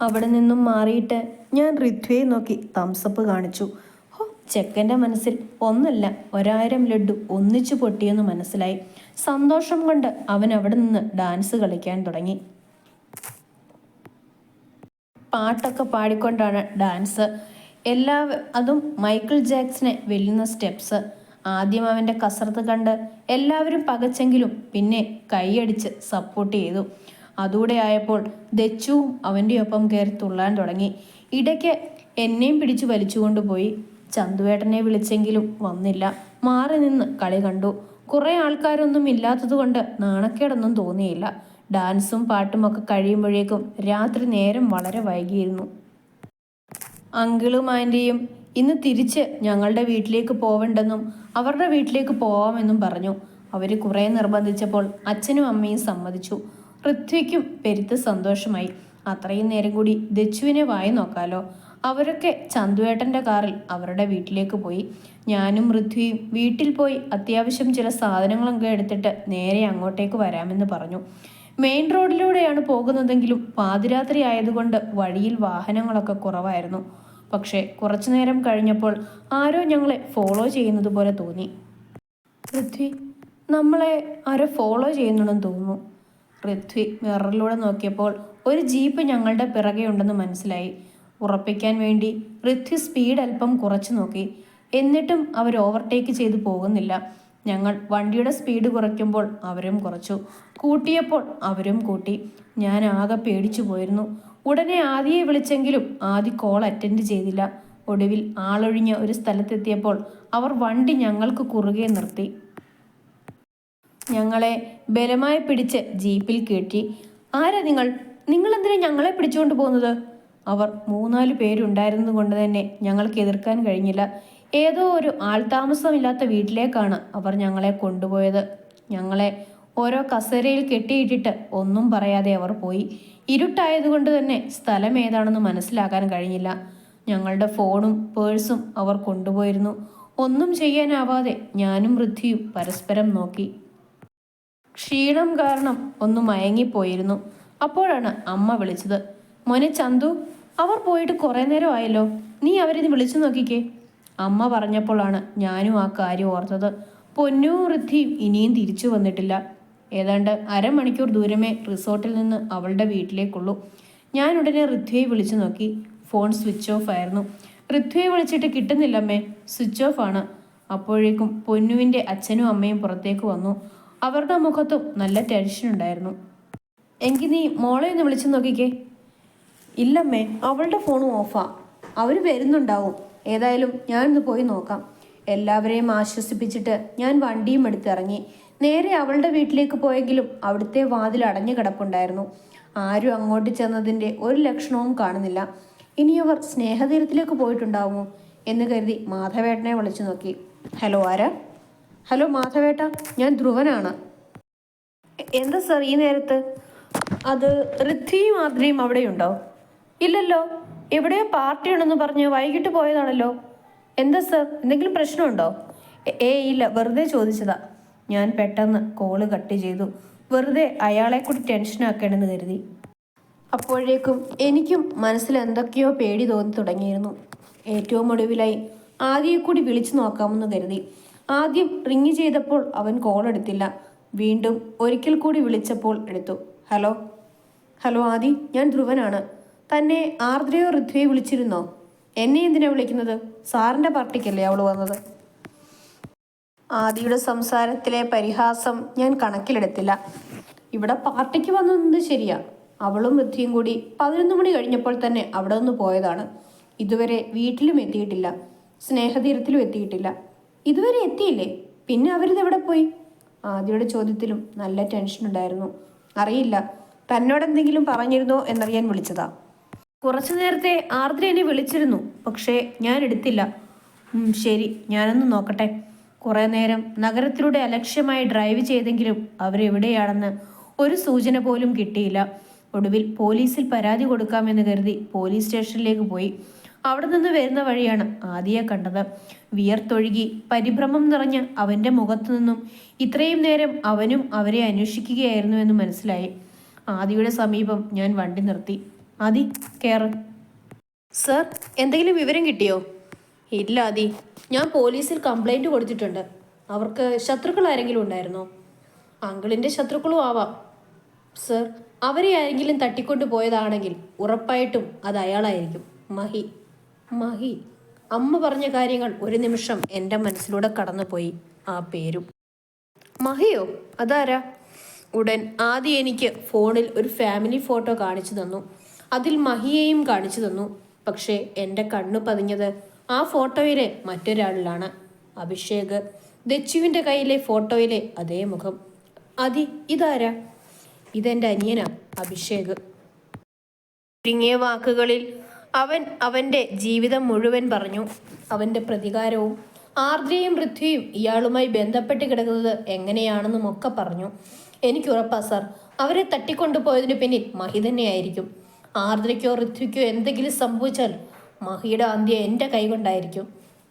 അവിടെ നിന്നും മാറിയിട്ട് ഞാൻ ഋത്വയെ നോക്കി തംസപ്പ് കാണിച്ചു. ഹോ, ചെക്കൻ്റെ മനസ്സിൽ ഒന്നല്ല 1000 ലഡ്ഡു ഒന്നിച്ചു പൊട്ടിയെന്ന് മനസ്സിലായി. സന്തോഷം കൊണ്ട് അവൻ അവിടെ നിന്ന് ഡാൻസ് കളിക്കാൻ തുടങ്ങി. പാട്ടൊക്കെ പാടിക്കൊണ്ടാണ് ഡാൻസ്. അതും മൈക്കിൾ ജാക്സനെ വെല്ലുന്ന സ്റ്റെപ്സ്. ആദ്യം അവൻ്റെ കസർത്ത് കണ്ട് എല്ലാവരും പകച്ചെങ്കിലും പിന്നെ കൈയടിച്ച് സപ്പോർട്ട് ചെയ്തു. അതൂടെ ആയപ്പോൾ ദച്ചുവും അവൻ്റെ ഒപ്പം കയറി തുള്ളാൻ തുടങ്ങി. ഇടയ്ക്ക് എന്നെയും പിടിച്ചു വലിച്ചുകൊണ്ടുപോയി. ചന്തുവേട്ടനെ വിളിച്ചെങ്കിലും വന്നില്ല. മാറി നിന്ന് കളി കണ്ടു. കുറേ ആൾക്കാരൊന്നും ഇല്ലാത്തതുകൊണ്ട് നാണക്കേടൊന്നും തോന്നിയില്ല. ഡാൻസും പാട്ടുമൊക്കെ കഴിയുമ്പോഴേക്കും രാത്രി നേരം വളരെ വൈകിയിരുന്നു. അങ്കിളും ആൻറ്റിയും ഇന്ന് തിരിച്ച് ഞങ്ങളുടെ വീട്ടിലേക്ക് പോവണ്ടെന്നും അവരുടെ വീട്ടിലേക്ക് പോവാമെന്നും പറഞ്ഞു. അവർ കുറേ നിർബന്ധിച്ചപ്പോൾ അച്ഛനും അമ്മയും സമ്മതിച്ചു. ഋത്വിക്കും പെരുത്ത് സന്തോഷമായി. അത്രയും നേരം കൂടി ദച്ചുവിനെ വായി നോക്കാലോ. അവരൊക്കെ ചന്തുവേട്ടൻ്റെ കാറിൽ അവരുടെ വീട്ടിലേക്ക് പോയി. ഞാനും ഋത്വിയും വീട്ടിൽ പോയി അത്യാവശ്യം ചില സാധനങ്ങളൊക്കെ എടുത്തിട്ട് നേരെ അങ്ങോട്ടേക്ക് വരാമെന്ന് പറഞ്ഞു. മെയിൻ റോഡിലൂടെയാണ് പോകുന്നതെങ്കിലും പാതിരാത്രി ആയതുകൊണ്ട് വഴിയിൽ വാഹനങ്ങളൊക്കെ കുറവായിരുന്നു. പക്ഷേ കുറച്ചു നേരം കഴിഞ്ഞപ്പോൾ ആരോ ഞങ്ങളെ ഫോളോ ചെയ്യുന്നത് പോലെ തോന്നി. ഋത്വി, നമ്മളെ ആരോ ഫോളോ ചെയ്യുന്നുണ്ടെന്ന് തോന്നുന്നു. ഋത്വി മിററിലൂടെ നോക്കിയപ്പോൾ ഒരു ജീപ്പ് ഞങ്ങളുടെ പിറകെ ഉണ്ടെന്ന് മനസ്സിലായി. ഉറപ്പിക്കാൻ വേണ്ടി ഋത്വി സ്പീഡ് അല്പം കുറച്ചു നോക്കി. എന്നിട്ടും അവർ ഓവർടേക്ക് ചെയ്തു പോകുന്നില്ല. ഞങ്ങൾ വണ്ടിയുടെ സ്പീഡ് കുറയ്ക്കുമ്പോൾ അവരും കുറച്ചു, കൂട്ടിയപ്പോൾ അവരും കൂട്ടി. ഞാൻ ആകെ പേടിച്ചു പോയിരുന്നു. ഉടനെ ആദിയെ വിളിച്ചെങ്കിലും ആദി കോൾ അറ്റൻഡ് ചെയ്തില്ല. ഒടുവിൽ ആളൊഴിഞ്ഞ ഒരു സ്ഥലത്തെത്തിയപ്പോൾ അവർ വണ്ടി ഞങ്ങൾക്ക് കുറുകെ നിർത്തി. ഞങ്ങളെ ബലമായി പിടിച്ച് ജീപ്പിൽ കയറ്റി. ആരാ നിങ്ങൾ? നിങ്ങളെന്തിനാ ഞങ്ങളെ പിടിച്ചുകൊണ്ട് പോകുന്നത്? അവർ 3-4 പേരുണ്ടായിരുന്നത് കൊണ്ട് തന്നെ ഞങ്ങൾക്ക് എതിർക്കാൻ കഴിഞ്ഞില്ല. ഏതോ ഒരു ആൾതാമസമില്ലാത്ത വീട്ടിലേക്കാണ് അവർ ഞങ്ങളെ കൊണ്ടുപോയത്. ഞങ്ങളെ ഓരോ കസേരയിൽ കെട്ടിയിട്ടിട്ട് ഒന്നും പറയാതെ അവർ പോയി. ഇരുട്ടായതുകൊണ്ട് തന്നെ സ്ഥലം ഏതാണെന്ന് മനസ്സിലാക്കാൻ കഴിഞ്ഞില്ല. ഞങ്ങളുടെ ഫോണും പേഴ്സും അവർ കൊണ്ടുപോയിരുന്നു. ഒന്നും ചെയ്യാനാവാതെ ഞാനും ഋദ്ധിയും പരസ്പരം നോക്കി. ക്ഷീണം കാരണം ഒന്ന് മയങ്ങിപ്പോയിരുന്നു. അപ്പോഴാണ് അമ്മ വിളിച്ചത്. മോനെ ചന്തു, അവർ പോയിട്ട് കുറേ നേരം ആയല്ലോ, നീ അവരിന്ന് വിളിച്ചു നോക്കിക്കേ. അമ്മ പറഞ്ഞപ്പോഴാണ് ഞാനും ആ കാര്യം ഓർത്തത്. പൊന്നു ഋദ്ധിയും ഇനിയും തിരിച്ചു വന്നിട്ടില്ല. ഏതാണ്ട് 1/2 മണിക്കൂർ ദൂരമേ റിസോർട്ടിൽ നിന്ന് അവളുടെ വീട്ടിലേക്കുള്ളൂ. ഞാൻ ഉടനെ ഋദ്ധിയെ വിളിച്ചു നോക്കി. ഫോൺ സ്വിച്ച് ഓഫ് ആയിരുന്നു. ഋദ്ധിയെ വിളിച്ചിട്ട് കിട്ടുന്നില്ലമ്മേ, സ്വിച്ച് ഓഫ് ആണ്. അപ്പോഴേക്കും പൊന്നുവിൻ്റെ അച്ഛനും അമ്മയും പുറത്തേക്ക് വന്നു. അവരുടെ മുഖത്തും നല്ല ടെൻഷൻ ഉണ്ടായിരുന്നു. എങ്കിൽ നീ മോളെ ഒന്ന് വിളിച്ചു നോക്കിക്കേ. ഇല്ലമ്മേ, അവളുടെ ഫോണും ഓഫാ. അവർ വരുന്നുണ്ടാവും. ഏതായാലും ഞാനൊന്ന് പോയി നോക്കാം. എല്ലാവരെയും ആശ്വസിപ്പിച്ചിട്ട് ഞാൻ വണ്ടിയും എടുത്തിറങ്ങി. നേരെ അവളുടെ വീട്ടിലേക്ക് പോയെങ്കിലും അവിടുത്തെ വാതിൽ അടഞ്ഞു കിടപ്പുണ്ടായിരുന്നു. ആരും അങ്ങോട്ട് ചെന്നതിൻ്റെ ഒരു ലക്ഷണവും കാണുന്നില്ല. ഇനി അവർ സ്നേഹതീരത്തിലേക്ക് പോയിട്ടുണ്ടാവുമോ എന്ന് കരുതി മാധവേട്ടനെ വിളിച്ചു നോക്കി. ഹലോ, ആരാ? ഹലോ മാധവേട്ട, ഞാൻ ധ്രുവനാണ്. എന്താ സർ ഈ നേരത്ത്? അത് ഋദ്ധിയും ആദ്രയും അവിടെയുണ്ടോ? ഇല്ലല്ലോ, എവിടെയോ പാർട്ടി ഉണ്ടെന്ന് പറഞ്ഞ് വൈകിട്ട് പോയതാണല്ലോ. എന്താ സർ, എന്തെങ്കിലും പ്രശ്നമുണ്ടോ? ഇല്ല, വെറുതെ ചോദിച്ചതാ. ഞാൻ പെട്ടെന്ന് കോള് കട്ട് ചെയ്തു. വെറുതെ അയാളെ കൂടി ടെൻഷനാക്കണമെന്ന് കരുതി. അപ്പോഴേക്കും എനിക്കും മനസ്സിൽ എന്തൊക്കെയോ പേടി തോന്നി തുടങ്ങിയിരുന്നു. ഏറ്റവും ഒടുവിലായി ആദ്യം കൂടി വിളിച്ചു നോക്കാമെന്ന് കരുതി. ആദ്യം റിങ് ചെയ്തപ്പോൾ അവൻ കോൾ എടുത്തില്ല. വീണ്ടും ഒരിക്കൽ കൂടി വിളിച്ചപ്പോൾ എടുത്തു. ഹലോ ഹലോ ആദി, ഞാൻ ധ്രുവനാണ്. തന്നെ ആർദ്രയോ ഋദ്വയോ വിളിച്ചിരുന്നോ? എന്നെ എന്തിനാ വിളിക്കുന്നത്? സാറിൻ്റെ പാർട്ടിക്കല്ലേ അവൾ വന്നത്? ആദിയുടെ സംസാരത്തിലെ പരിഹാസം ഞാൻ കണക്കിലെടുത്തില്ല. ഇവിടെ പാർട്ടിക്ക് വന്നത് ശരിയാ. അവളും ഋദ്ധിയും കൂടി 11 മണി കഴിഞ്ഞപ്പോൾ തന്നെ അവിടെ നിന്ന് പോയതാണ്. ഇതുവരെ വീട്ടിലും എത്തിയിട്ടില്ല, സ്നേഹതീരത്തിലും എത്തിയിട്ടില്ല. ഇതുവരെ എത്തിയില്ലേ? പിന്നെ അവരിതെവിടെ പോയി? ആദിയുടെ ചോദ്യത്തിലും നല്ല ടെൻഷൻ ഉണ്ടായിരുന്നു. അറിയില്ല, തന്നോടെന്തെങ്കിലും പറഞ്ഞിരുന്നോ എന്നറിയാൻ വിളിച്ചതാ. കുറച്ചു നേരത്തെ ആർദ്ര എന്നെ വിളിച്ചിരുന്നു, പക്ഷേ ഞാൻ എടുത്തില്ല. ശരി, ഞാനൊന്ന് നോക്കട്ടെ. കുറേ നേരം നഗരത്തിലൂടെ അലക്ഷ്യമായി ഡ്രൈവ് ചെയ്തെങ്കിലും അവരെവിടെയാണെന്ന് ഒരു സൂചന പോലും കിട്ടിയില്ല. ഒടുവിൽ പോലീസിൽ പരാതി കൊടുക്കാമെന്ന് കരുതി പോലീസ് സ്റ്റേഷനിലേക്ക് പോയി. അവിടെ നിന്ന് വരുന്ന വഴിയാണ് ആദിയെ കണ്ടത്. വിയർത്തൊഴുകി പരിഭ്രമം നിറഞ്ഞ അവൻ്റെ മുഖത്തു നിന്നും ഇത്രയും നേരം അവനും അവരെ അന്വേഷിക്കുകയായിരുന്നു എന്ന് മനസ്സിലായി. ആദിയുടെ സമീപം ഞാൻ വണ്ടി നിർത്തി. ആദി കയറ്. സർ, എന്തെങ്കിലും വിവരം കിട്ടിയോ? ഇല്ല ആദി, ഞാൻ പോലീസിൽ കംപ്ലൈൻറ്റ് കൊടുത്തിട്ടുണ്ട്. അവർക്ക് ശത്രുക്കൾ ആരെങ്കിലും ഉണ്ടായിരുന്നോ? അങ്കിളിൻ്റെ ശത്രുക്കളും ആവാം സർ. അവരെ ആരെങ്കിലും തട്ടിക്കൊണ്ടു പോയതാണെങ്കിൽ ഉറപ്പായിട്ടും അത് അയാളായിരിക്കും. മഹി. മഹി. അമ്മ പറഞ്ഞ കാര്യങ്ങൾ ഒരു നിമിഷം എൻ്റെ മനസ്സിലൂടെ കടന്നുപോയി. ആ പേരും. മഹിയോ? അതാരാ? ഉടൻ ആദ്യം എനിക്ക് ഫോണിൽ ഒരു ഫാമിലി ഫോട്ടോ കാണിച്ചു തന്നു. അതിൽ മഹിയെയും കാണിച്ചു തന്നു. പക്ഷേ എൻ്റെ കണ്ണു പതിഞ്ഞത് ആ ഫോട്ടോയിലെ മറ്റൊരാളിലാണ്. അഭിഷേക്. ദച്ചുവിൻ്റെ കയ്യിലെ ഫോട്ടോയിലെ അതേ മുഖം. അതി, ഇതാരാ? ഇതെൻ്റെ അനിയനാ, അഭിഷേക്. ചുരുങ്ങിയ വാക്കുകളിൽ അവൻ അവൻ്റെ ജീവിതം മുഴുവൻ പറഞ്ഞു. അവൻ്റെ പ്രതികാരവും ആർദ്രയും പൃഥ്വിയും ഇയാളുമായി ബന്ധപ്പെട്ട് കിടക്കുന്നത് എങ്ങനെയാണെന്നും ഒക്കെ പറഞ്ഞു. എനിക്കുറപ്പാ സർ, അവരെ തട്ടിക്കൊണ്ടുപോയതിനു പിന്നിൽ മഹി തന്നെയായിരിക്കും. ആർദ്രയ്ക്കോ ഋത്വിക്കോ എന്തെങ്കിലും സംഭവിച്ചാൽ മഹിയുടെ അന്ത്യം എൻ്റെ കൈകൊണ്ടായിരിക്കും.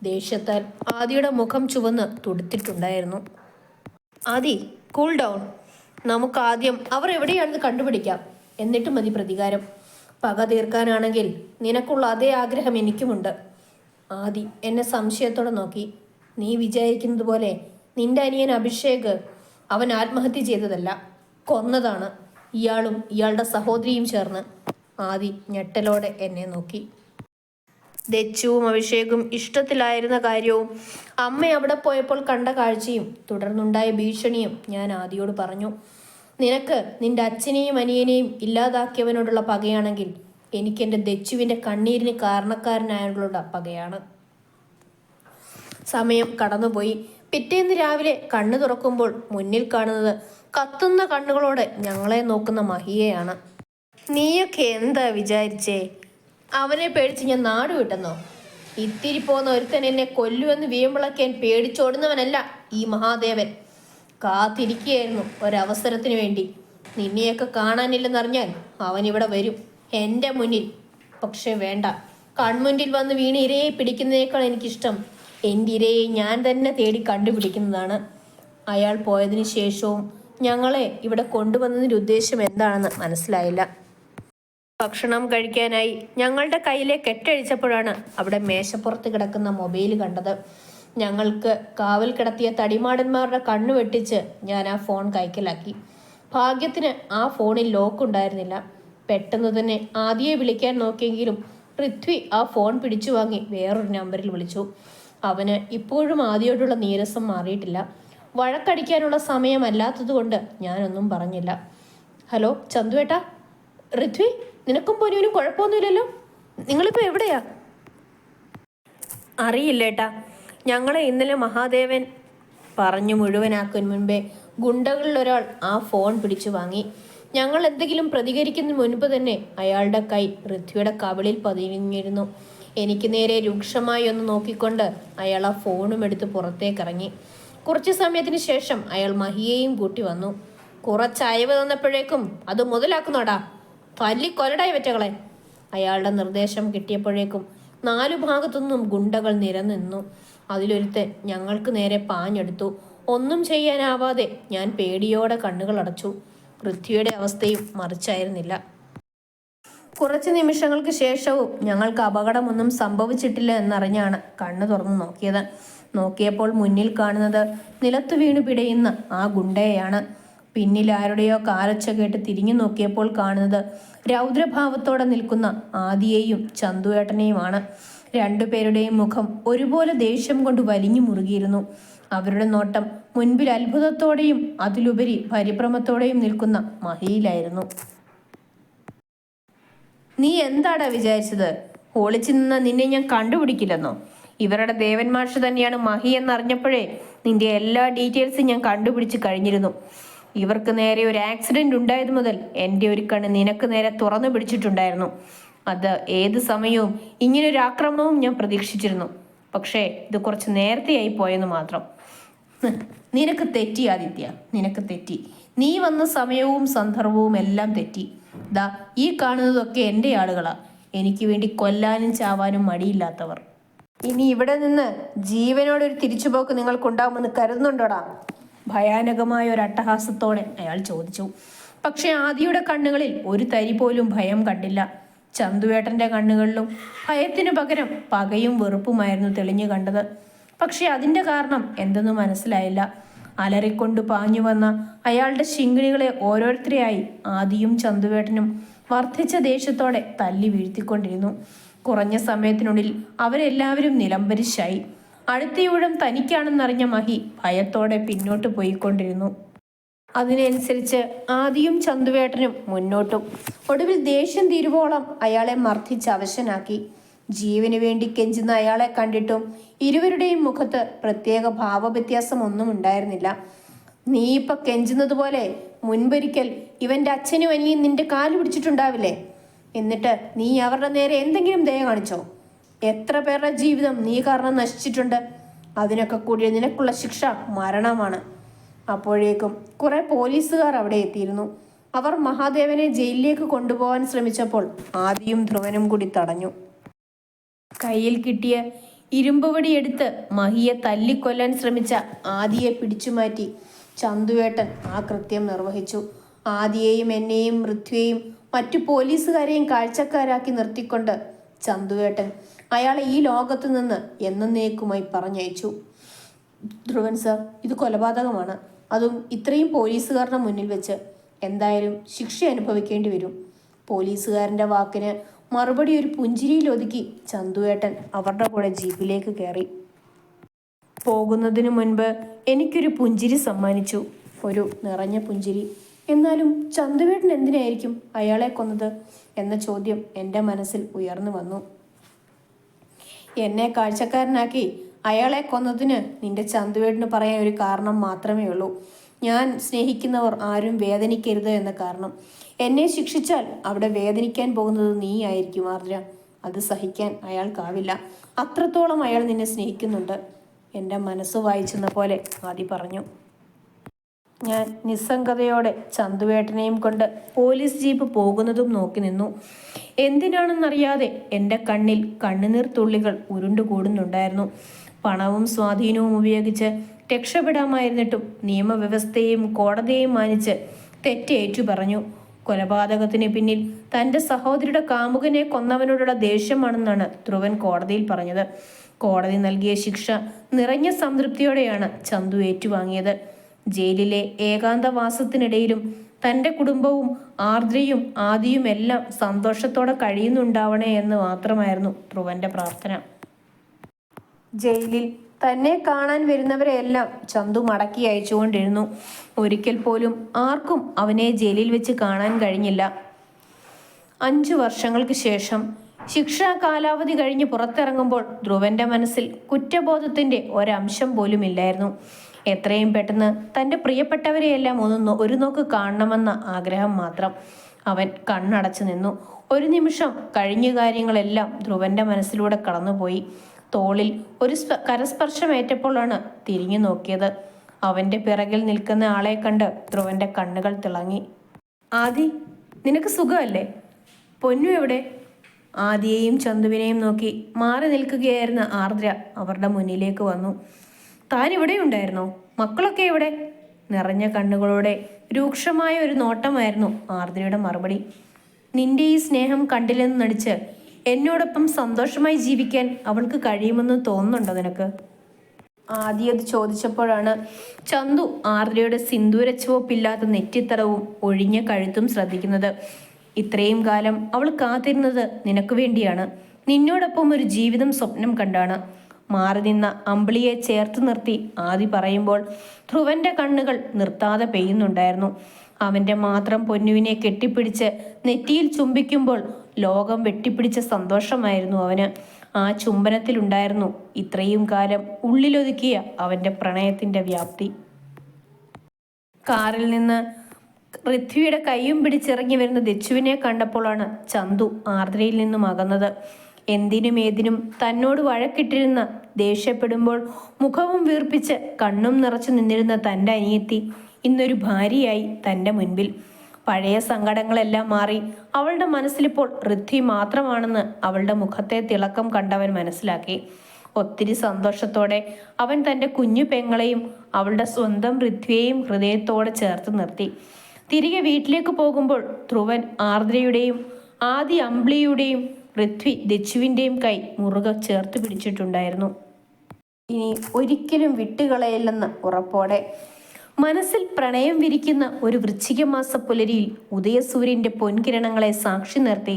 ദേഷ്യത്താൽ ആദിയുടെ മുഖം ചുവന്ന് തുടുത്തിട്ടുണ്ടായിരുന്നു. ആദി, കൂൾ ഡൗൺ. നമുക്ക് ആദ്യം അവർ എവിടെയാണെന്ന് കണ്ടുപിടിക്കാം. എന്നിട്ട് മതി പ്രതികാരം. പക തീർക്കാനാണെങ്കിൽ നിനക്കുള്ള അതേ ആഗ്രഹം എനിക്കുമുണ്ട്. ആദി എന്നെ സംശയത്തോടെ നോക്കി. നീ വിചാരിക്കുന്നത് പോലെ നിന്റെ അനിയൻ അഭിഷേക് അവൻ ആത്മഹത്യ ചെയ്തതല്ല, കൊന്നതാണ്. ഇയാളും ഇയാളുടെ സഹോദരിയും ചേർന്ന്. ആദി ഞെട്ടലോടെ എന്നെ നോക്കി. ദച്ചുവും അഭിഷേകും ഇഷ്ടത്തിലായിരുന്ന കാര്യവും അമ്മ അവിടെ പോയപ്പോൾ കണ്ട കാഴ്ചയും തുടർന്നുണ്ടായ ഭീഷണിയും ഞാൻ ആദിയോട് പറഞ്ഞു. നിനക്ക് നിന്റെ അച്ഛനെയും അനിയനെയും ഇല്ലാതാക്കിയവനോടുള്ള പകയാണെങ്കിൽ എനിക്കെൻ്റെ ദച്ചുവിൻ്റെ കണ്ണീരിന് കാരണക്കാരനായുള്ള പകയാണ്. സമയം കടന്നുപോയി. പിറ്റേന്ന് രാവിലെ കണ്ണു തുറക്കുമ്പോൾ മുന്നിൽ കാണുന്നത് കത്തുന്ന കണ്ണുകളോടെ ഞങ്ങളെ നോക്കുന്ന മഹിയെയാണ്. നീയൊക്കെ എന്താ വിചാരിച്ചേ? അവനെ പേടിച്ച് ഞാൻ നാട് വിട്ടെന്നോ? ഇത്തിരി പോന്ന ഒരുത്തൻ എന്നെ കൊല്ലുവെന്ന് വീമ്പളക്കാൻ പേടിച്ചോടുന്നവനല്ല ഈ മഹാദേവൻ. കാത്തിരിക്കുകയായിരുന്നു ഒരവസരത്തിന് വേണ്ടി. നിന്നെയൊക്കെ കാണാനില്ലെന്നറിഞ്ഞാൽ അവനിവിടെ വരും എൻ്റെ മുന്നിൽ. പക്ഷെ വേണ്ട, കൺമുന്നിൽ വന്ന് വീണ് ഇരയെ പിടിക്കുന്നതിനേക്കാൾ എനിക്കിഷ്ടം എൻ്റെ ഇരയെ ഞാൻ തന്നെ തേടി കണ്ടുപിടിക്കുന്നതാണ്. അയാൾ പോയതിനു ശേഷവും ഞങ്ങളെ ഇവിടെ കൊണ്ടുവന്നതിൻ്റെ ഉദ്ദേശം എന്താണെന്ന് മനസ്സിലായില്ല. ഭക്ഷണം കഴിക്കാനായി ഞങ്ങളുടെ കയ്യിലെ കെട്ടഴിച്ചപ്പോഴാണ് അവിടെ മേശപ്പുറത്ത് കിടക്കുന്ന മൊബൈൽ കണ്ടത്. ഞങ്ങൾക്ക് കാവൽ കിടത്തിയ തടിമാടന്മാരുടെ കണ്ണു വെട്ടിച്ച് ഞാൻ ആ ഫോൺ കൈക്കലാക്കി. ഭാഗ്യത്തിന് ആ ഫോണിൽ ലോക്ക് ഉണ്ടായിരുന്നില്ല. പെട്ടെന്ന് തന്നെ ആദിയെ വിളിക്കാൻ നോക്കിയെങ്കിലും പൃഥ്വി ആ ഫോൺ പിടിച്ചു വാങ്ങി വേറൊരു നമ്പറിൽ വിളിച്ചു. അവന് ഇപ്പോഴും ആദിയോടുള്ള നീരസം മാറിയിട്ടില്ല. വഴക്കടിക്കാനുള്ള സമയമല്ലാത്തതുകൊണ്ട് ഞാനൊന്നും പറഞ്ഞില്ല. ഹലോ ചന്തുവേട്ടാ, ഋത്വി, നിനക്കും പൊന്നുവിനും കുഴപ്പമൊന്നുമില്ലല്ലോ? നിങ്ങളിപ്പോൾ എവിടെയാ? അറിയില്ലേട്ടാ, ഞങ്ങളെ ഇന്നലെ മഹാദേവൻ പറഞ്ഞു മുഴുവനാക്കും മുൻപേ ഗുണ്ടകളിലൊരാൾ ആ ഫോൺ പിടിച്ചു വാങ്ങി. ഞങ്ങൾ എന്തെങ്കിലും പ്രതികരിക്കുന്നതിന് മുൻപ് തന്നെ അയാളുടെ കൈ ഋത്വിയുടെ കവിളിൽ പതിഞ്ഞിരുന്നു. എനിക്ക് നേരെ രൂക്ഷമായി ഒന്ന് നോക്കിക്കൊണ്ട് അയാൾ ആ ഫോണും എടുത്ത് പുറത്തേക്കിറങ്ങി. കുറച്ചു സമയത്തിന് ശേഷം അയാൾ മഹിയെയും കൂട്ടി വന്നു. കുറച്ച് അയവ് തന്നപ്പോഴേക്കും അത് മുതലാക്കുന്നോടാ, തല്ലി കൊലടായി വെറ്റകളെ. അയാളുടെ നിർദ്ദേശം കിട്ടിയപ്പോഴേക്കും 4 ഭാഗത്തുനിന്നും ഗുണ്ടകൾ നിരനിന്നു. അതിലൊരുത്തൻ ഞങ്ങൾക്ക് നേരെ പാഞ്ഞെടുത്തു. ഒന്നും ചെയ്യാനാവാതെ ഞാൻ പേടിയോടെ കണ്ണുകൾ അടച്ചു. പൃഥ്വിയുടെ അവസ്ഥയും മറിച്ചായിരുന്നില്ല. കുറച്ച് നിമിഷങ്ങൾക്ക് ശേഷവും ഞങ്ങൾക്ക് അപകടമൊന്നും സംഭവിച്ചിട്ടില്ല എന്നറിഞ്ഞാണ് കണ്ണു തുറന്നു നോക്കിയത്. നോക്കിയപ്പോൾ മുന്നിൽ കാണുന്നത് നിലത്തു വീണു പിടയുന്ന ആ ഗുണ്ടയെയാണ്. പിന്നിൽ ആരുടെയോ കാലൊച്ച കേട്ട് തിരിഞ്ഞു നോക്കിയപ്പോൾ കാണുന്നത് രൗദ്രഭാവത്തോടെ നിൽക്കുന്ന ആദിയെയും ചന്തുവേട്ടനെയുമാണ്. രണ്ടുപേരുടെയും മുഖം ഒരുപോലെ ദേഷ്യം കൊണ്ട് വലിഞ്ഞു മുറുകിയിരുന്നു. അവരുടെ നോട്ടം മുൻപിൽ അത്ഭുതത്തോടെയും അതിലുപരി പരിഭ്രമത്തോടെയും നിൽക്കുന്ന മഹിയിലായിരുന്നു. നീ എന്താടാ വിചാരിച്ചത്? ഒളിച്ചു നിന്ന നിന്നെ ഞാൻ കണ്ടുപിടിക്കില്ലെന്നോ? ഇവരുടെ ദേവൻ മാഷ് തന്നെയാണ് മഹി എന്നറിഞ്ഞപ്പോഴേ നിന്റെ എല്ലാ ഡീറ്റെയിൽസും ഞാൻ കണ്ടുപിടിച്ച് കഴിഞ്ഞിരുന്നു. ഇവർക്ക് നേരെ ഒരു ആക്സിഡന്റ് ഉണ്ടായത് മുതൽ എൻ്റെ ഒരു കണ്ണ് നിനക്ക് നേരെ തുറന്നു പിടിച്ചിട്ടുണ്ടായിരുന്നു. അത് ഏത് സമയവും ഇങ്ങനൊരു ആക്രമണവും ഞാൻ പ്രതീക്ഷിച്ചിരുന്നു. പക്ഷേ ഇത് കുറച്ച് നേരത്തെയായി പോയെന്ന് മാത്രം. നിനക്ക് തെറ്റി ആദിത്യ, നിനക്ക് തെറ്റി. നീ വന്ന സമയവും സന്ദർഭവും എല്ലാം തെറ്റി. ദാ ഈ കാണുന്നതൊക്കെ എൻ്റെ ആളുകളാ, എനിക്ക് വേണ്ടി കൊല്ലാനും ചാവാനും മടിയില്ലാത്തവർ. ഇനി ഇവിടെ നിന്ന് ജീവനോടൊരു തിരിച്ചുപോക്ക് നിങ്ങൾക്കുണ്ടാവുമെന്ന് കരുതുന്നുണ്ടോടാ? ഭയാനകമായ ഒരു അട്ടഹാസത്തോടെ അയാൾ ചോദിച്ചു. പക്ഷെ ആദിയുടെ കണ്ണുകളിൽ ഒരു തരി പോലും ഭയം കണ്ടില്ല. ചന്തുവേട്ടൻ്റെ കണ്ണുകളിലും ഭയത്തിനു പകരം പകയും വെറുപ്പുമായിരുന്നു തെളിഞ്ഞു കണ്ടത്. പക്ഷെ അതിൻ്റെ കാരണം എന്തെന്ന് മനസ്സിലായില്ല. അലറിക്കൊണ്ട് പാഞ്ഞു വന്ന അയാളുടെ ശിങ്കിടികളെ ഓരോരുത്തരെയായി ആദിയും ചന്തുവേട്ടനും വർദ്ധിച്ച ദേഷ്യത്തോടെ തല്ലി വീഴ്ത്തിക്കൊണ്ടിരുന്നു. കുറഞ്ഞ സമയത്തിനുള്ളിൽ അവരെല്ലാവരും നിലംപരിശായി. അടുത്തയൂഴം തനിക്കാണെന്നറിഞ്ഞ മഹി ഭയത്തോടെ പിന്നോട്ട് പോയിക്കൊണ്ടിരുന്നു. അതിനനുസരിച്ച് ആദിയും ചന്തുവേട്ടനും മുന്നോട്ടും. ഒടുവിൽ ദേഷ്യം തീരുവോളം അയാളെ മർദ്ദിച്ച് അവശനാക്കി. ജീവന് വേണ്ടി കെഞ്ചുന്ന അയാളെ കണ്ടിട്ടും ഇരുവരുടെയും മുഖത്ത് പ്രത്യേക ഭാവവ്യത്യാസം ഒന്നും ഉണ്ടായിരുന്നില്ല. നീ ഇപ്പൊ കെഞ്ചുന്നത് പോലെ മുൻപൊരിക്കൽ ഇവന്റെ അച്ഛനും അനിയും നിന്റെ കാല് പിടിച്ചിട്ടുണ്ടാവില്ലേ? എന്നിട്ട് നീ അവരുടെ നേരെ എന്തെങ്കിലും ദയ കാണിച്ചോ? എത്ര പേരുടെ ജീവിതം നീ കാരണം നശിച്ചിട്ടുണ്ട്. അതിനൊക്കെ കൂടി നിനക്കുള്ള ശിക്ഷ മരണമാണ്. അപ്പോഴേക്കും കുറെ പോലീസുകാർ അവിടെ എത്തിയിരുന്നു. അവർ മഹാദേവനെ ജയിലിലേക്ക് കൊണ്ടുപോകാൻ ശ്രമിച്ചപ്പോൾ ആദിയും ധ്രുവനും കൂടി തടഞ്ഞു. കയ്യിൽ കിട്ടിയ ഇരുമ്പുവടി എടുത്ത് മഹിയെ തല്ലിക്കൊല്ലാൻ ശ്രമിച്ച ആദിയെ പിടിച്ചുമാറ്റി ചന്തുവേട്ടൻ ആ കൃത്യം നിർവഹിച്ചു. ആദിയെയും എന്നെയും മൃത്യുയെയും മറ്റു പോലീസുകാരെയും കാഴ്ചക്കാരാക്കി നിർത്തിക്കൊണ്ട് ചന്തുവേട്ടൻ അയാളെ ഈ ലോകത്തു നിന്ന് എന്നേക്കുമായി പറഞ്ഞയച്ചു. ധ്രുവൻ സർ, ഇത് കൊലപാതകമാണ്. അതും ഇത്രയും പോലീസുകാരുടെ മുന്നിൽ വെച്ച്. എന്തായാലും ശിക്ഷ അനുഭവിക്കേണ്ടി വരും. പോലീസുകാരൻ്റെ വാക്കിന് മറുപടി ഒരു പുഞ്ചിരിയിൽ ഒതുക്കി ചന്തുവേട്ടൻ അവരുടെ കൂടെ ജീപ്പിലേക്ക് കയറി. പോകുന്നതിനു മുൻപ് എനിക്കൊരു പുഞ്ചിരി സമ്മാനിച്ചു. ഒരു നിറഞ്ഞ പുഞ്ചിരി. എന്നാലും ചന്തുവേട്ടൻ എന്തിനായിരിക്കും അയാളെ കൊന്നത് എന്ന ചോദ്യം എൻ്റെ മനസ്സിൽ ഉയർന്നു വന്നു. എന്നെ കാഴ്ചക്കാരനാക്കി അയാളെ കൊന്നതിന് നിന്റെ ചന്തുവേട്ടന് പറയാൻ ഒരു കാരണം മാത്രമേ ഉള്ളൂ. ഞാൻ സ്നേഹിക്കുന്നവർ ആരും വേദനിക്കരുത് എന്ന കാരണം. എന്നെ ശിക്ഷിച്ചാൽ അവിടെ വേദനിക്കാൻ പോകുന്നത് നീ ആയിരിക്കും ആർദ്ര. അത് സഹിക്കാൻ അയാൾക്കാവില്ല. അത്രത്തോളം അയാൾ നിന്നെ സ്നേഹിക്കുന്നുണ്ട്. എൻ്റെ മനസ്സ് വായിച്ചെന്ന പോലെ ആദി പറഞ്ഞു. ഞാൻ നിസ്സംഗതയോടെ ചന്തുവേട്ടനെയും കൊണ്ട് പോലീസ് ജീപ്പ് പോകുന്നതും നോക്കി നിന്നു. എന്തിനാണെന്നറിയാതെ എൻ്റെ കണ്ണിൽ കണ്ണുനീർ തുള്ളികൾ ഉരുണ്ടുകൂടുന്നുണ്ടായിരുന്നു. പണവും സ്വാധീനവും ഉപയോഗിച്ച് രക്ഷപ്പെടാമായിരുന്നിട്ടും നിയമവ്യവസ്ഥയെയും കോടതിയെയും മാനിച്ച് തെറ്റേറ്റു പറഞ്ഞു. കൊലപാതകത്തിന് പിന്നിൽ തൻ്റെ സഹോദരിയുടെ കാമുകനെ കൊന്നവനോടുള്ള ദേഷ്യമാണെന്നാണ് ധ്രുവൻ കോടതിയിൽ പറഞ്ഞത്. കോടതി നൽകിയ ശിക്ഷ നിറഞ്ഞ സംതൃപ്തിയോടെയാണ് ചന്തു ഏറ്റുവാങ്ങിയത്. ജയിലിലെ ഏകാന്തവാസത്തിനിടയിലും തൻ്റെ കുടുംബവും ആർദ്രയും ആദിയും എല്ലാം സന്തോഷത്തോടെ കഴിയുന്നുണ്ടാവണേ എന്ന് മാത്രമായിരുന്നു ധ്രുവന്റെ പ്രാർത്ഥന. ജയിലിൽ തന്നെ കാണാൻ വരുന്നവരെയെല്ലാം ചന്തു മടക്കി അയച്ചുകൊണ്ടിരുന്നു. ഒരിക്കൽ പോലും ആർക്കും അവനെ ജയിലിൽ വെച്ച് കാണാൻ കഴിഞ്ഞില്ല. 5 വർഷങ്ങൾക്ക് ശേഷം ശിക്ഷാ കാലാവധി കഴിഞ്ഞ് പുറത്തിറങ്ങുമ്പോൾ ധ്രുവന്റെ മനസ്സിൽ കുറ്റബോധത്തിന്റെ ഒരംശം പോലും ഇല്ലായിരുന്നു. എത്രയും പെട്ടെന്ന് തൻ്റെ പ്രിയപ്പെട്ടവരെയെല്ലാം ഒരു നോക്ക് കാണണമെന്ന ആഗ്രഹം മാത്രം. അവൻ കണ്ണടച്ചു നിന്നു. ഒരു നിമിഷം കഴിഞ്ഞ കാര്യങ്ങളെല്ലാം ധ്രുവന്റെ മനസ്സിലൂടെ കടന്നുപോയി. തോളിൽ ഒരു കരസ്പർശമേറ്റപ്പോഴാണ് തിരിഞ്ഞു നോക്കിയത്. അവൻ്റെ പിറകിൽ നിൽക്കുന്ന ആളെ കണ്ട് ധ്രുവന്റെ കണ്ണുകൾ തിളങ്ങി. ആദി, നിനക്ക് സുഖമല്ലേ? പൊന്നു എവിടെ? ആദിയെയും ചന്തുവിനെയും നോക്കി മാറി നിൽക്കുകയായിരുന്ന ആർദ്ര അവരുടെ മുന്നിലേക്ക് വന്നു. താൻ ഇവിടെ ഉണ്ടായിരുന്നോ? മക്കളൊക്കെ എവിടെ? നിറഞ്ഞ കണ്ണുകളോടെ രൂക്ഷമായ ഒരു നോട്ടമായിരുന്നു ആർദ്രയുടെ മറുപടി. നിന്റെ ഈ സ്നേഹം കണ്ടില്ലെന്ന് നടിച്ച് എന്നോടൊപ്പം സന്തോഷമായി ജീവിക്കാൻ അവൾക്ക് കഴിയുമെന്ന് തോന്നുന്നുണ്ടോ നിനക്ക്? ആദ്യം അത് ചോദിച്ചപ്പോഴാണ് ചന്തു ആർദ്രയുടെ സിന്ദൂര ചുവപ്പില്ലാത്ത നെറ്റിത്തടവും ഒഴിഞ്ഞ കഴുത്തും ശ്രദ്ധിക്കുന്നത്. ഇത്രയും കാലം അവൾ കാത്തിരുന്നത് നിനക്ക് വേണ്ടിയാണ്. നിന്നോടൊപ്പം ഒരു ജീവിതം സ്വപ്നം കണ്ടാണ്. മാറി നിന്ന അമ്പിളിയെ ചേർത്ത് നിർത്തി ആദി പറയുമ്പോൾ ധ്രുവന്റെ കണ്ണുകൾ നിർത്താതെ പെയ്യുന്നുണ്ടായിരുന്നു. അവൻ്റെ മാത്രം പൊന്നുവിനെ കെട്ടിപ്പിടിച്ച് നെറ്റിയിൽ ചുംബിക്കുമ്പോൾ ലോകം വെട്ടിപ്പിടിച്ച സന്തോഷമായിരുന്നു അവന്. ആ ചുംബനത്തിലുണ്ടായിരുന്നു ഇത്രയും കാലം ഉള്ളിലൊതുക്കിയ അവൻ്റെ പ്രണയത്തിൻ്റെ വ്യാപ്തി. കാറിൽ നിന്ന് പൃഥ്വിയുടെ കൈയും പിടിച്ചിറങ്ങി വരുന്ന ദച്ചുവിനെ കണ്ടപ്പോഴാണ് ചന്തു ആർദ്രയിൽ നിന്നും അകന്നത്. എന്തിനും ഏതിനും തന്നോട് വഴക്കിട്ടിരുന്ന, ദേഷ്യപ്പെടുമ്പോൾ മുഖവും വീർപ്പിച്ച് കണ്ണും നിറച്ചു നിന്നിരുന്ന തൻ്റെ അനിയത്തി ഇന്നൊരു ഭാര്യയായി തൻ്റെ മുൻപിൽ. പഴയ സങ്കടങ്ങളെല്ലാം മാറി അവളുടെ മനസ്സിലിപ്പോൾ ഋഥ്വി മാത്രമാണെന്ന് അവളുടെ മുഖത്തെ തിളക്കം കണ്ടവൻ മനസ്സിലാക്കി. ഒത്തിരി സന്തോഷത്തോടെ അവൻ തൻ്റെ കുഞ്ഞു പെങ്ങളെയും അവളുടെ സ്വന്തം ഋഥ്വിയെയും ഹൃദയത്തോടെ ചേർത്ത് നിർത്തി. തിരികെ വീട്ടിലേക്ക് പോകുമ്പോൾ ധ്രുവൻ ആർദ്രയുടെയും ആദി അമ്പിളിയുടെയും പൃഥ്വി ദച്ചുവിൻ്റെയും കൈ മുറുകെ ചേർത്ത് പിടിച്ചിട്ടുണ്ടായിരുന്നു. ഇനി ഒരിക്കലും വിട്ടുകളയില്ലെന്ന ഉറപ്പോടെ മനസ്സിൽ പ്രണയം വിരിക്കുന്ന ഒരു വൃശ്ചികമാസ പുലരിയിൽ ഉദയസൂര്യൻ്റെ പൊൻകിരണങ്ങളെ സാക്ഷി നിർത്തി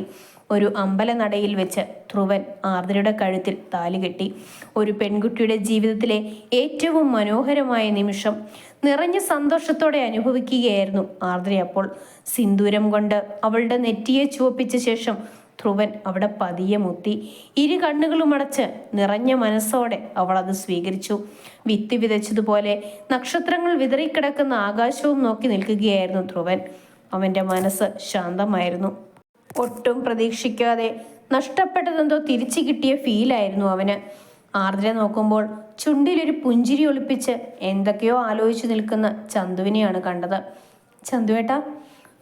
ഒരു അമ്പലനടയിൽ വെച്ച് ധ്രുവൻ ആർദ്രയുടെ കഴുത്തിൽ താലികെട്ടി. ഒരു പെൺകുട്ടിയുടെ ജീവിതത്തിലെ ഏറ്റവും മനോഹരമായ നിമിഷം നിറഞ്ഞ സന്തോഷത്തോടെ അനുഭവിക്കുകയായിരുന്നു ആർദ്ര. അപ്പോൾ സിന്ദൂരം കൊണ്ട് അവളുടെ നെറ്റിയെ ചുവപ്പിച്ച ശേഷം ധ്രുവൻ അവിടെ പതിയെ മുത്തി. ഇരു കണ്ണുകളും അടച്ച് നിറഞ്ഞ മനസ്സോടെ അവൾ അത് സ്വീകരിച്ചു. വിത്ത് വിതച്ചതുപോലെ നക്ഷത്രങ്ങൾ വിതറിക്കിടക്കുന്ന ആകാശവും നോക്കി നിൽക്കുകയായിരുന്നു ധ്രുവൻ. അവൻ്റെ മനസ്സ് ശാന്തമായിരുന്നു. ഒട്ടും പ്രതീക്ഷിക്കാതെ നഷ്ടപ്പെട്ടതെന്തോ തിരിച്ചു കിട്ടിയ ഫീലായിരുന്നു അവന്. ആർദ്ര നോക്കുമ്പോൾ ചുണ്ടിലൊരു പുഞ്ചിരി ഒളിപ്പിച്ച് എന്തൊക്കെയോ ആലോചിച്ചു നിൽക്കുന്ന ചന്തുവിനെയാണ് കണ്ടത്. ചന്തുവേട്ടാ,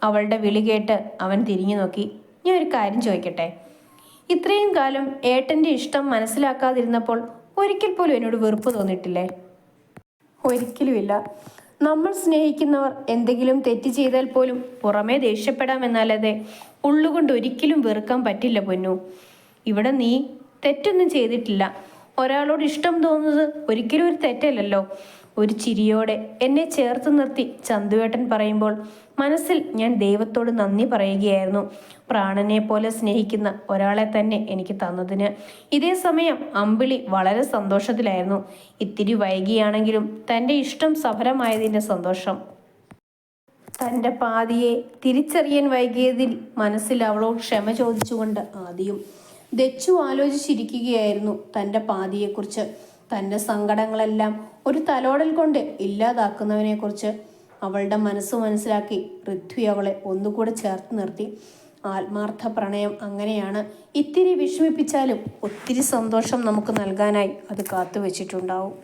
അവളുടെ വിളി കേട്ട് അവൻ തിരിഞ്ഞു നോക്കി. ഞാൻ ഒരു കാര്യം ചോദിക്കട്ടെ? ഇത്രയും കാലം ഏട്ടൻ്റെ ഇഷ്ടം മനസ്സിലാക്കാതിരുന്നപ്പോൾ ഒരിക്കൽ പോലും എന്നോട് വെറുപ്പ് തോന്നിയിട്ടില്ലേ? ഒരിക്കലുമില്ല. നമ്മൾ സ്നേഹിക്കുന്നവർ എന്തെങ്കിലും തെറ്റ് ചെയ്താൽ പോലും പുറമേ ദേഷ്യപ്പെടാമെന്നല്ലാതെ ഉള്ളുകൊണ്ട് ഒരിക്കലും വെറുക്കാൻ പറ്റില്ല പൊന്നു. ഇവിടെ നീ തെറ്റൊന്നും ചെയ്തിട്ടില്ല. ഒരാളോട് ഇഷ്ടം തോന്നുന്നത് ഒരിക്കലും ഒരു തെറ്റല്ലല്ലോ. ഒരു ചിരിയോടെ എന്നെ ചേർത്ത് നിർത്തി ചന്തുവേട്ടൻ പറയുമ്പോൾ മനസ്സിൽ ഞാൻ ദൈവത്തോട് നന്ദി പറയുകയായിരുന്നു. പ്രാണനെ പോലെ സ്നേഹിക്കുന്ന ഒരാളെ തന്നെ എനിക്ക് തന്നതിന്. ഇതേ സമയം അമ്പിളി വളരെ സന്തോഷത്തിലായിരുന്നു. ഇത്തിരി വൈകിയാണെങ്കിലും തൻ്റെ ഇഷ്ടം സഫലമായതിൻ്റെ സന്തോഷം. തൻ്റെ പാതിയെ തിരിച്ചറിയാൻ വൈകിയതിൽ മനസ്സിൽ അവളോട് ക്ഷമ ചോദിച്ചുകൊണ്ട് ആദിയും. ദച്ചു ആലോചിച്ചിരിക്കുകയായിരുന്നു തൻ്റെ പാതിയെക്കുറിച്ച്. തൻ്റെ സങ്കടങ്ങളെല്ലാം ഒരു തലോടൽ കൊണ്ട് ഇല്ലാതാക്കുന്നവനെക്കുറിച്ച്. അവളുടെ മനസ്സ് മനസ്സിലാക്കി പൃഥ്വി അവളെ ഒന്നുകൂടെ ചേർത്ത് നിർത്തി. ആത്മാർത്ഥ പ്രണയം അങ്ങനെയാണ്. ഇത്തിരി വിഷമിപ്പിച്ചാലും ഒത്തിരി സന്തോഷം നമുക്ക് നൽകാനായി അത് കാത്തു വച്ചിട്ടുണ്ടാവും.